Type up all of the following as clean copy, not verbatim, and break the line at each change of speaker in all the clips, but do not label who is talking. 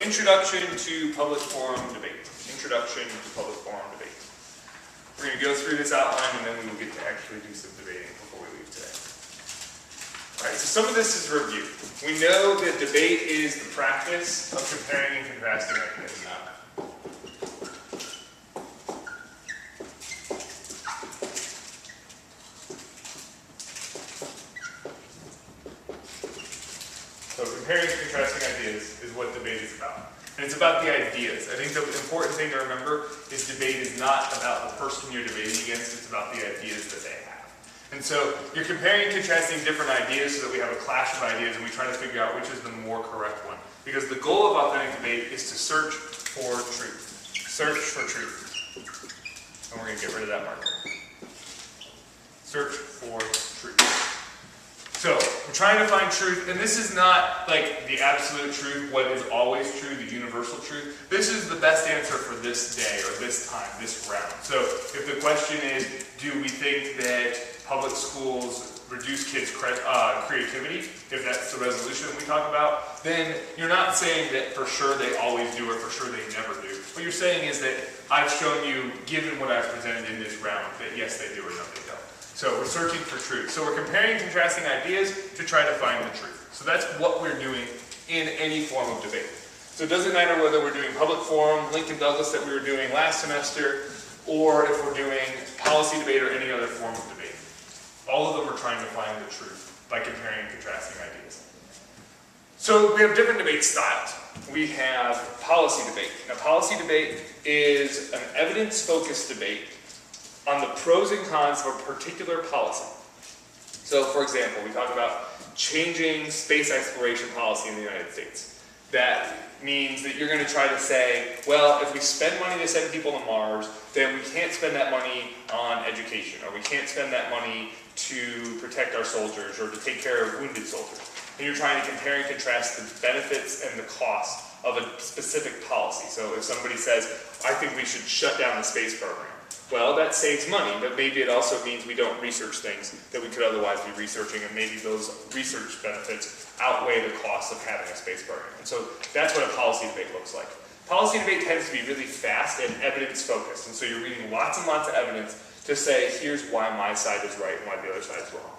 Introduction to public forum debate. Introduction to public forum debate. We're going to go through this outline and then we will get to actually do some debating before we leave today. Alright, so some of this is review. We know that debate is the practice of comparing and contrasting ideas. So comparing and contrasting ideas is what debate is about. And it's about the ideas. I think the important thing to remember is debate is not about the person you're debating against, it's about the ideas that they have. And so you're comparing and contrasting different ideas so that we have a clash of ideas and we try to figure out which is the more correct one. Because the goal of authentic debate is to search for truth. Search for truth. And we're going to get rid of that marker. Search for truth. So, we're trying to find truth, and this is not like the absolute truth, what is always true, the universal truth. This is the best answer for this day, or this time, this round. So, if the question is, do we think that public schools reduce kids' creativity, if that's the resolution that we talk about, then you're not saying that for sure they always do or for sure they never do. What you're saying is that I've shown you, given what I've presented in this round, that yes they do or no they don't. So we're searching for truth. So we're comparing and contrasting ideas to try to find the truth. So that's what we're doing in any form of debate. So it doesn't matter whether we're doing public forum, Lincoln Douglas that we were doing last semester, or if we're doing policy debate or any other form of debate. All of them are trying to find the truth by comparing and contrasting ideas. So we have different debate styles. We have policy debate. Now policy debate is an evidence-focused debate on the pros and cons of a particular policy. So, for example, we talk about changing space exploration policy in the United States. That means that you're going to try to say, well, if we spend money to send people to Mars, then we can't spend that money on education, or we can't spend that money to protect our soldiers, or to take care of wounded soldiers. And you're trying to compare and contrast the benefits and the cost of a specific policy. So if somebody says, I think we should shut down the space program, well, that saves money, but maybe it also means we don't research things that we could otherwise be researching, and maybe those research benefits outweigh the cost of having a space program. And so that's what a policy debate looks like. Policy debate tends to be really fast and evidence-focused, and so you're reading lots and lots of evidence to say, here's why my side is right and why the other side is wrong.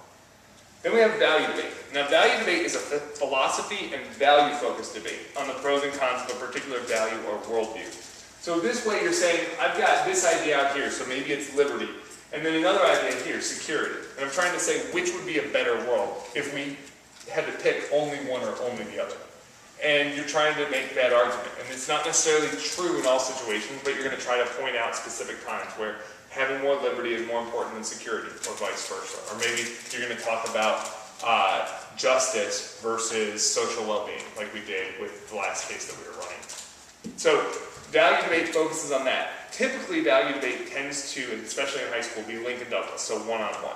Then we have value debate. Now, value debate is a philosophy and value-focused debate on the pros and cons of a particular value or worldview. So this way you're saying, I've got this idea out here, so maybe it's liberty, and then another idea here, security. And I'm trying to say which would be a better world if we had to pick only one or only the other. And you're trying to make that argument. And it's not necessarily true in all situations, but you're going to try to point out specific times where having more liberty is more important than security, or vice versa. Or maybe you're going to talk about justice versus social well-being, like we did with the last case that we were running. So value debate focuses on that. Typically, value debate tends to, especially in high school, be Lincoln Douglas, so one-on-one.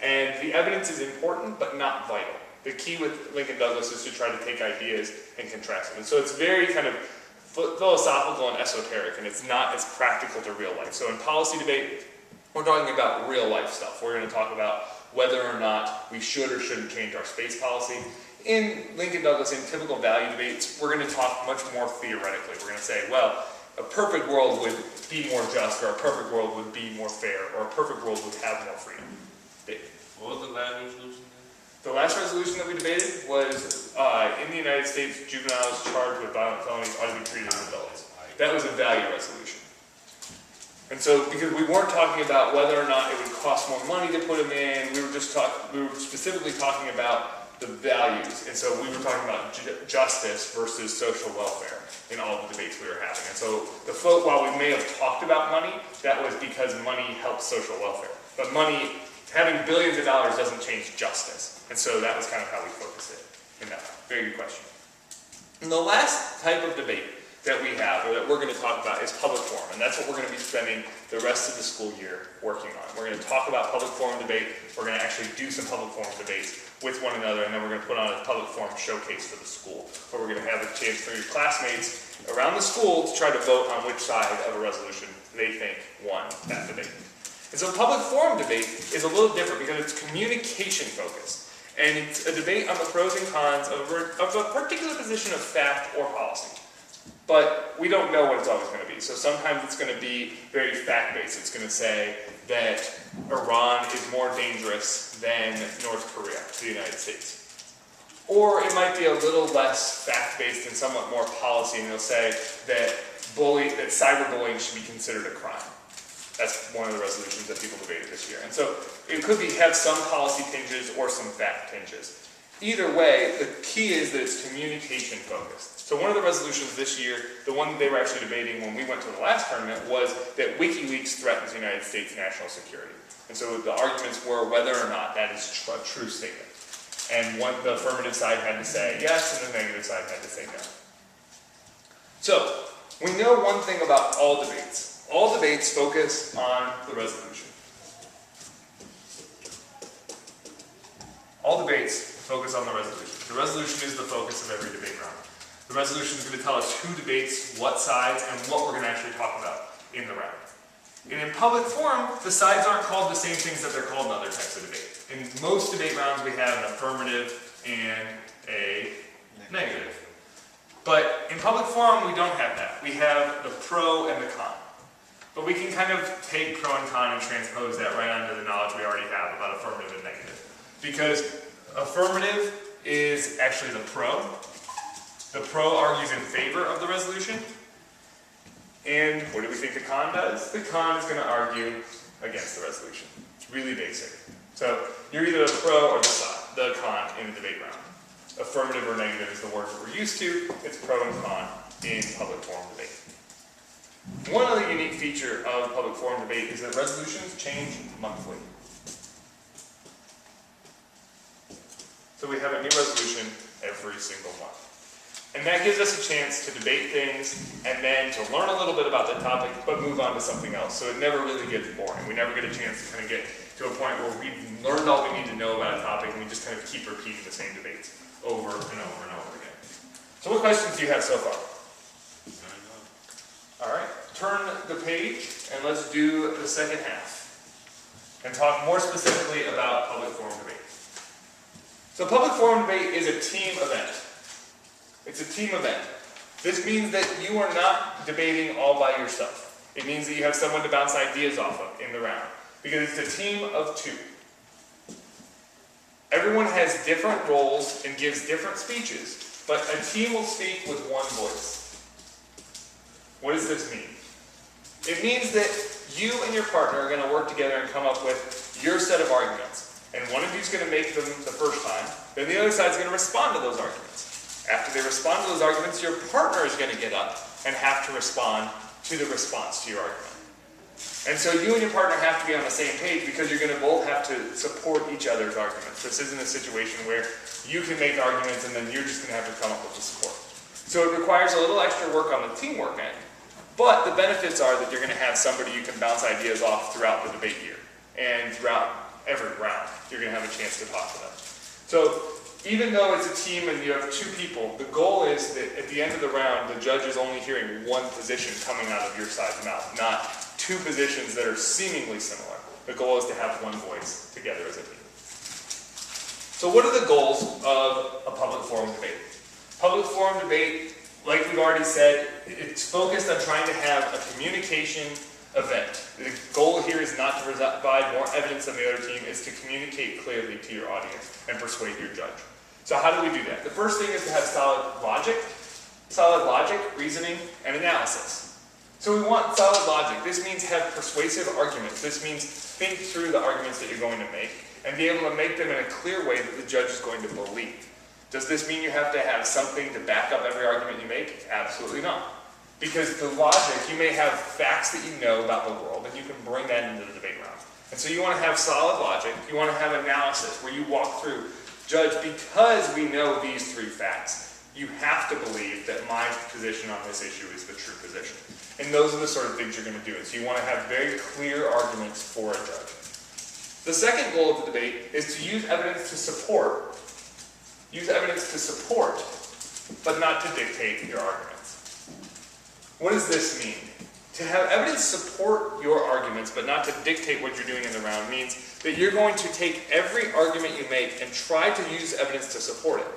And the evidence is important, but not vital. The key with Lincoln Douglas is to try to take ideas and contrast them. And so it's very kind of philosophical and esoteric, and it's not as practical to real life. So in policy debate, we're talking about real life stuff. We're going to talk about whether or not we should or shouldn't change our space policy. In Lincoln Douglas, in typical value debates, we're going to talk much more theoretically. We're going to say, well, a perfect world would be more just, or a perfect world would be more fair, or a perfect world would have more freedom.
What was the last resolution?
The last resolution that we debated was, in the United States, juveniles charged with violent felonies ought to be treated as adults. That was a value resolution. And so, because we weren't talking about whether or not it would cost more money to put them in, we were specifically talking about the values. And so we were talking about justice versus social welfare in all the debates we were having. And so while we may have talked about money, that was because money helps social welfare. But money, having billions of dollars doesn't change justice. And so that was kind of how we focused it in that. Very good question. And the last type of debate that we have, or that we're going to talk about, is public forum. And that's what we're going to be spending the rest of the school year working on. We're going to talk about public forum debate. We're going to actually do some public forum debates with one another, and then we're going to put on a public forum showcase for the school, where we're going to have a chance for your classmates around the school to try to vote on which side of a resolution they think won that debate. And so public forum debate is a little different because it's communication focused. And it's a debate on the pros and cons of a particular position of fact or policy. But we don't know what it's always going to be. So sometimes it's going to be very fact-based. It's going to say that Iran is more dangerous than North Korea to the United States. Or it might be a little less fact-based and somewhat more policy, and they'll say that cyberbullying should be considered a crime. That's one of the resolutions that people debated this year. And so it could have some policy tinges or some fact tinges. Either way, the key is that it's communication focused. So one of the resolutions this year, the one that they were actually debating when we went to the last tournament, was that WikiLeaks threatens the United States national security. And so the arguments were whether or not that is a true statement. And the affirmative side had to say yes, and the negative side had to say no. So we know one thing about all debates. All debates focus on the resolution. All debates focus on the resolution. The resolution is the focus of every debate round. The resolution is going to tell us who debates what sides and what we're going to actually talk about in the round. And in public forum, the sides aren't called the same things that they're called in other types of debate. In most debate rounds, we have an affirmative and a negative. But in public forum, we don't have that. We have the pro and the con. But we can kind of take pro and con and transpose that right onto the knowledge we already have about affirmative and negative. Because affirmative is actually the pro. The pro argues in favor of the resolution. And what do we think the con does? The con is going to argue against the resolution. It's really basic. So you're either the pro or the con in the debate round. Affirmative or negative is the word that we're used to. It's pro and con in public forum debate. One other unique feature of public forum debate is that resolutions change monthly. So we have a new resolution every single month. And that gives us a chance to debate things and then to learn a little bit about the topic, but move on to something else. So it never really gets boring. We never get a chance to kind of get to a point where we've learned all we need to know about a topic and we just kind of keep repeating the same debates over and over and over again. So what questions do you have so far? All right, turn the page and let's do the second half and talk more specifically about public forum debate. So public forum debate is a team event. It's a team event. This means that you are not debating all by yourself. It means that you have someone to bounce ideas off of in the round, because it's a team of two. Everyone has different roles and gives different speeches, but a team will speak with one voice. What does this mean? It means that you and your partner are going to work together and come up with your set of arguments. And one of you is going to make them the first time, then the other side is going to respond to those arguments. After they respond to those arguments, your partner is going to get up and have to respond to the response to your argument. And so you and your partner have to be on the same page because you're going to both have to support each other's arguments. This isn't a situation where you can make arguments and then you're just going to have to come up with the support. So it requires a little extra work on the teamwork end. But the benefits are that you're going to have somebody you can bounce ideas off throughout the debate year. And throughout every round, you're going to have a chance to talk to them. So even though it's a team and you have two people, the goal is that at the end of the round, the judge is only hearing one position coming out of your side's mouth, not two positions that are seemingly similar. The goal is to have one voice together as a team. So what are the goals of a public forum debate? Public forum debate, like we've already said, it's focused on trying to have a communication event. The goal here is not to provide more evidence than the other team, is to communicate clearly to your audience and persuade your judge. So how do we do that? The first thing is to have solid logic, reasoning, and analysis. So we want solid logic. This means have persuasive arguments. This means think through the arguments that you're going to make and be able to make them in a clear way that the judge is going to believe. Does this mean you have to have something to back up every argument you make? Absolutely not. Because the logic, you may have facts that you know about the world, and you can bring that into the debate round. And so you want to have solid logic, you want to have analysis, where you walk through, Judge, because we know these three facts, you have to believe that my position on this issue is the true position. And those are the sort of things you're going to do. And so you want to have very clear arguments for a judge. The second goal of the debate is to use evidence to support, but not to dictate your arguments. What does this mean? To have evidence support your arguments, but not to dictate what you're doing in the round, means that you're going to take every argument you make and try to use evidence to support it.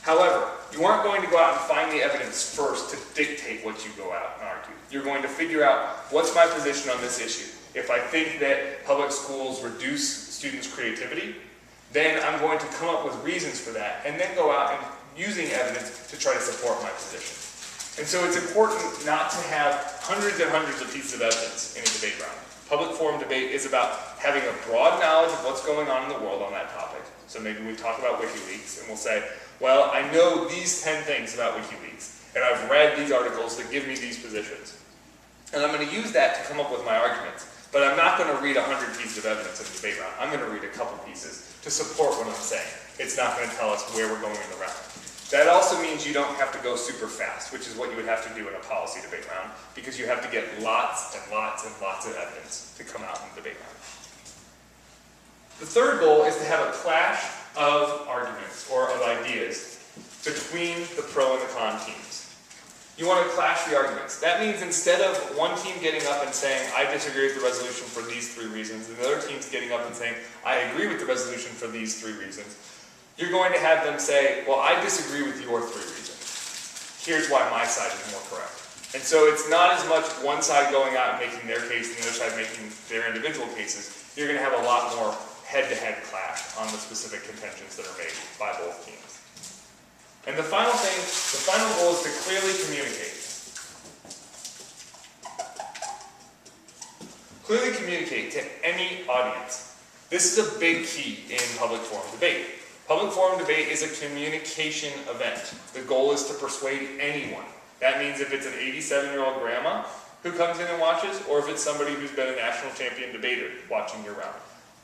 However, you aren't going to go out and find the evidence first to dictate what you go out and argue. You're going to figure out, what's my position on this issue? If I think that public schools reduce students' creativity, then I'm going to come up with reasons for that, and then go out and using evidence to try to support my position. And so it's important not to have hundreds and hundreds of pieces of evidence in a debate round. Public forum debate is about having a broad knowledge of what's going on in the world on that topic. So maybe we talk about WikiLeaks, and we'll say, well, I know these 10 things about WikiLeaks, and I've read these articles that give me these positions. And I'm going to use that to come up with my arguments. But I'm not going to read 100 pieces of evidence in the debate round. I'm going to read a couple pieces to support what I'm saying. It's not going to tell us where we're going in the round. That also means you don't have to go super fast, which is what you would have to do in a policy debate round, because you have to get lots and lots and lots of evidence to come out in the debate round. The third goal is to have a clash of arguments or of ideas between the pro and the con teams. You want to clash the arguments. That means instead of one team getting up and saying, I disagree with the resolution for these 3 reasons, and the other team's getting up and saying, I agree with the resolution for these 3 reasons, you're going to have them say, well, I disagree with your 3 reasons. Here's why my side is more correct. And so it's not as much one side going out and making their case and the other side making their individual cases. You're going to have a lot more head-to-head clash on the specific contentions that are made by both teams. And the final thing, the final goal is to clearly communicate. Clearly communicate to any audience. This is a big key in public forum debate. Public forum debate is a communication event. The goal is to persuade anyone. That means if it's an 87-year-old grandma who comes in and watches, or if it's somebody who's been a national champion debater watching your round.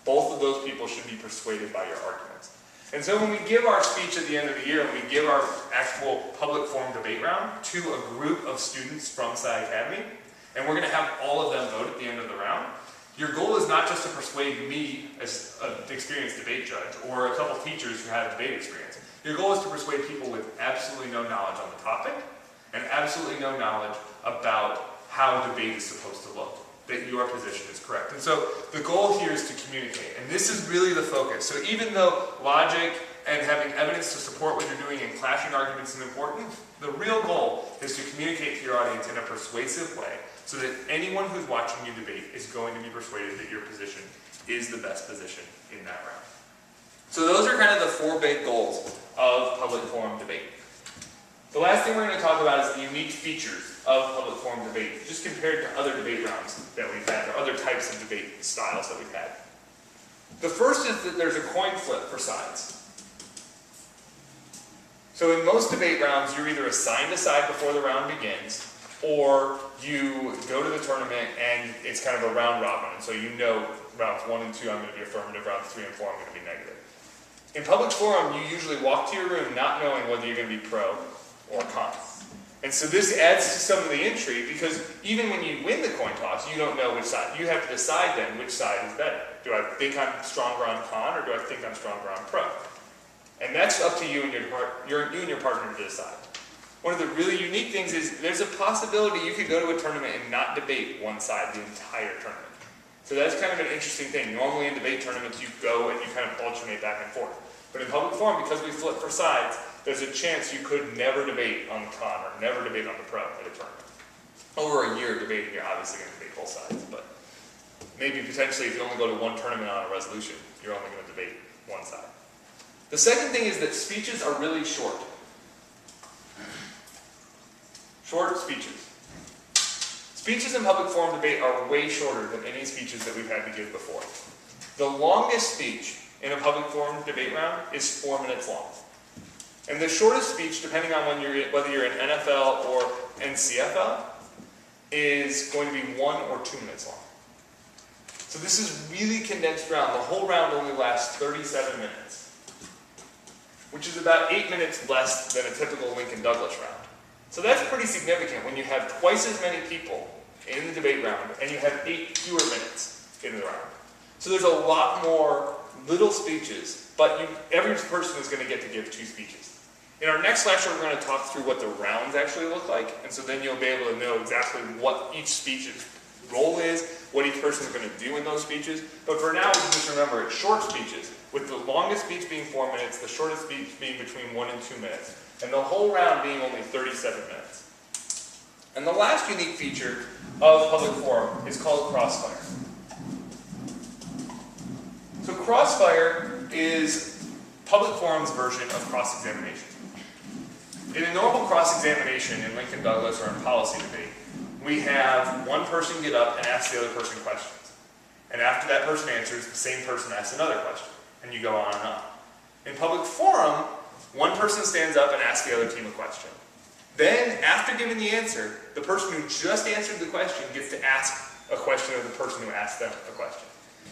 Both of those people should be persuaded by your arguments. And so when we give our speech at the end of the year, and we give our actual public forum debate round to a group of students from Sci Academy, and we're going to have all of them vote at the end of the round, your goal is not just to persuade me as an experienced debate judge, or a couple teachers who have debate experience. Your goal is to persuade people with absolutely no knowledge on the topic, and absolutely no knowledge about how debate is supposed to look, that your position is correct. And so the goal here is to communicate, and this is really the focus. So even though logic and having evidence to support what you're doing and clashing arguments is important, the real goal is to communicate to your audience in a persuasive way so that anyone who's watching you debate is going to be persuaded that your position is the best position in that round. So those are kind of the 4 big goals of public forum debate. The last thing we're going to talk about is the unique features of public forum debate, just compared to other debate rounds that we've had, or other types of debate styles that we've had. The first is that there's a coin flip for sides. So in most debate rounds, you're either assigned a side before the round begins, or you go to the tournament and it's kind of a round robin. And so you know rounds 1 and 2 I'm going to be affirmative, rounds 3 and 4 I'm going to be negative. In public forum, you usually walk to your room not knowing whether you're going to be pro or con. And so this adds to some of the intrigue, because even when you win the coin toss, you don't know which side. You have to decide then which side is better. Do I think I'm stronger on con, or do I think I'm stronger on pro? And that's up to you and your partner to decide. One of the really unique things is there's a possibility you could go to a tournament and not debate one side the entire tournament. So that's kind of an interesting thing. Normally in debate tournaments you go and you kind of alternate back and forth. But in public forum, because we flip for sides, there's a chance you could never debate on the con or never debate on the pro at a tournament. Over a year of debating, you're obviously going to debate both sides, but maybe potentially if you only go to one tournament on a resolution, you're only going to debate one side. The second thing is that speeches are really short. Short speeches. Speeches in public forum debate are way shorter than any speeches that we've had to give before. The longest speech in a public forum debate round is 4 minutes long. And the shortest speech, depending on whether you're in NFL or NCFL, is going to be 1 or 2 minutes long. So this is really condensed round. The whole round only lasts 37 minutes, which is about 8 minutes less than a typical Lincoln Douglas round. So that's pretty significant when you have twice as many people in the debate round and you have 8 fewer minutes in the round. So there's a lot more little speeches, but every person is going to get to give 2 speeches. In our next lecture, we're going to talk through what the rounds actually look like, and so then you'll be able to know exactly what each speech's role is, what each person is going to do in those speeches. But for now, we can just remember it's short speeches, with the longest speech being 4 minutes, the shortest speech being between 1 and 2 minutes. and the whole round being only 37 minutes. And the last unique feature of public forum is called crossfire. So crossfire is public forum's version of cross-examination. In a normal cross-examination in Lincoln Douglas or in policy debate, we have one person get up and ask the other person questions. And after that person answers, the same person asks another question. And you go on and on. In public forum, one person stands up and asks the other team a question. Then, after giving the answer, the person who just answered the question gets to ask a question of the person who asked them a question.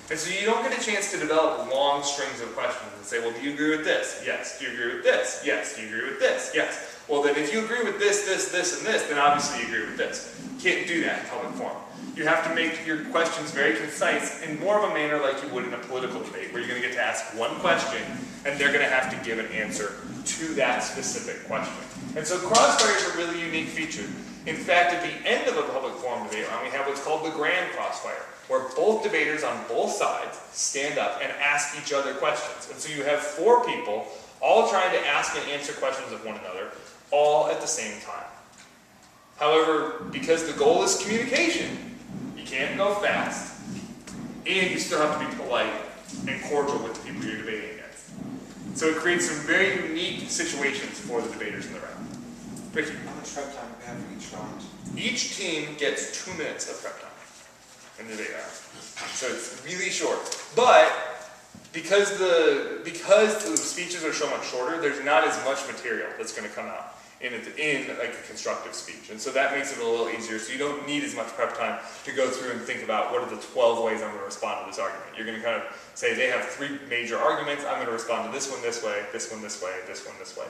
And so you don't get a chance to develop long strings of questions and say, well, do you agree with this? Yes. Do you agree with this? Yes. Do you agree with this? Yes. Well, then if you agree with this, this, and this, then obviously you agree with this. You can't do that in public forum. You have to make your questions very concise in more of a manner like you would in a political debate, where you're going to get to ask one question, and they're going to have to give an answer to that specific question. And so crossfire is a really unique feature. In fact, at the end of a public forum debate round, we have what's called the grand crossfire, where both debaters on both sides stand up and ask each other questions. And so you have 4 people all trying to ask and answer questions of one another, all at the same time. However, because the goal is communication, you can't go fast, and you still have to be polite and cordial with the people you're debating against. So it creates some very unique situations for the debaters in the round. Ricky?
How much prep time do we have for each round?
Each team gets 2 minutes of prep time in the debate round. So it's really short. But because the speeches are so much shorter, there's not as much material that's going to come out in like a constructive speech. And so that makes it a little easier. So you don't need as much prep time to go through and think about what are the 12 ways I'm going to respond to this argument. You're going to kind of say they have 3 major arguments. I'm going to respond to this one this way, this one this way, this one this way.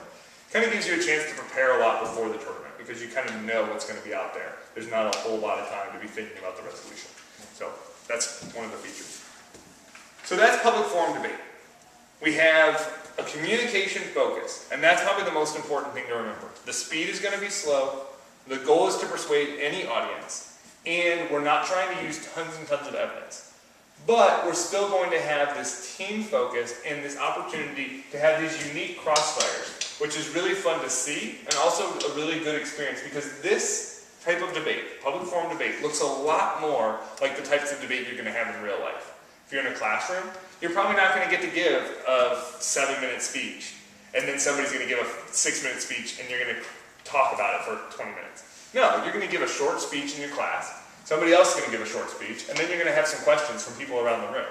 Kind of gives you a chance to prepare a lot before the tournament because you kind of know what's going to be out there. There's not a whole lot of time to be thinking about the resolution. So that's one of the features. So that's public forum debate. We have a communication focus, and that's probably the most important thing to remember. The speed is going to be slow. The goal is to persuade any audience, and we're not trying to use tons and tons of evidence. But we're still going to have this team focus and this opportunity to have these unique crossfires, which is really fun to see and also a really good experience because this type of debate, public forum debate, looks a lot more like the types of debate you're going to have in real life. If you're in a classroom, you're probably not going to get to give a 7-minute speech and then somebody's going to give a 6-minute speech and you're going to talk about it for 20 minutes. No, you're going to give a short speech in your class. Somebody else is going to give a short speech, and then you're going to have some questions from people around the room.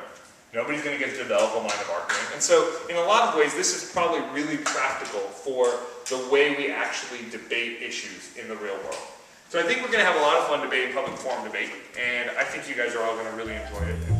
Nobody's going to get to develop a line of argument. And so, in a lot of ways, this is probably really practical for the way we actually debate issues in the real world. So I think we're going to have a lot of fun debating public forum debate, and I think you guys are all going to really enjoy it.